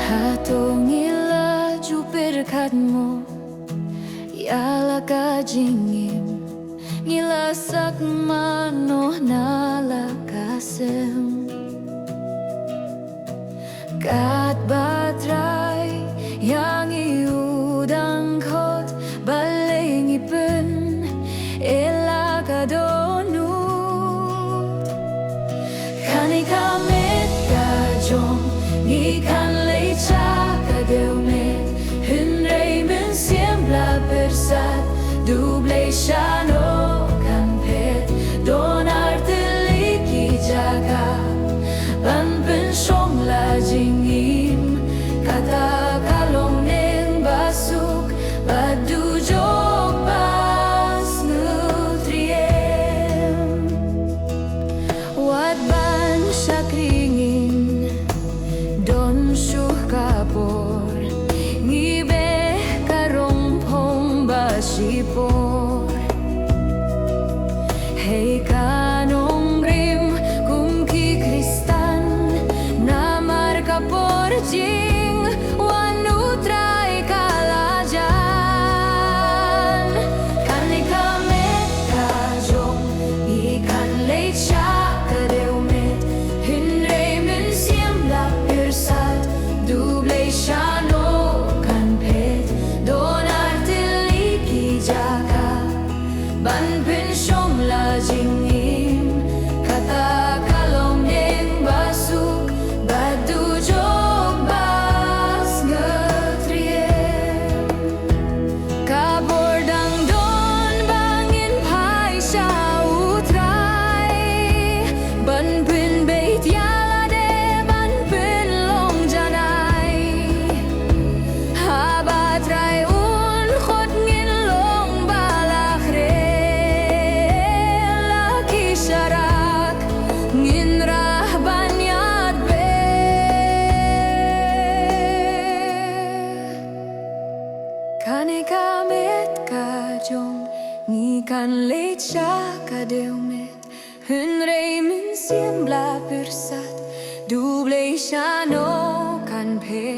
Hatongila jupirkatmo Yala kajingim Ngilasak mano nalakasem Kat batray yang iudang kot Baleng ipin elakadonut Kani kamit kajong Ikan lecha kadeumet Henrei men siembla persat Duble shano kan pet Donar teliki jaga Ban pensyong la jingim Kata kalong neng basuk Badu jok pas nutriem Wat ban syakringin Don syuh kapor Ngibe karong pong basipor Hei kanong rim kumki kristan Namar kapor jing Wanu trai kalajan Kani kamet kajong Ikan lecha kadeumet Hinrei men siembla persat Duble shano kan pet Donar teliki jaka Ban pensyong la jingim Kata kalong neng basuk Badu jok bas ngetriem Kabor dang don bangin pai sya utrai Ban pen beit yala de ban pen long janai Habatrai un khot ngin long balakre Laki syarak ngin rah banyat be Kani kamet kajong Ngikan lecha kadeumet Henrei men siembla persat Duble shano kan pe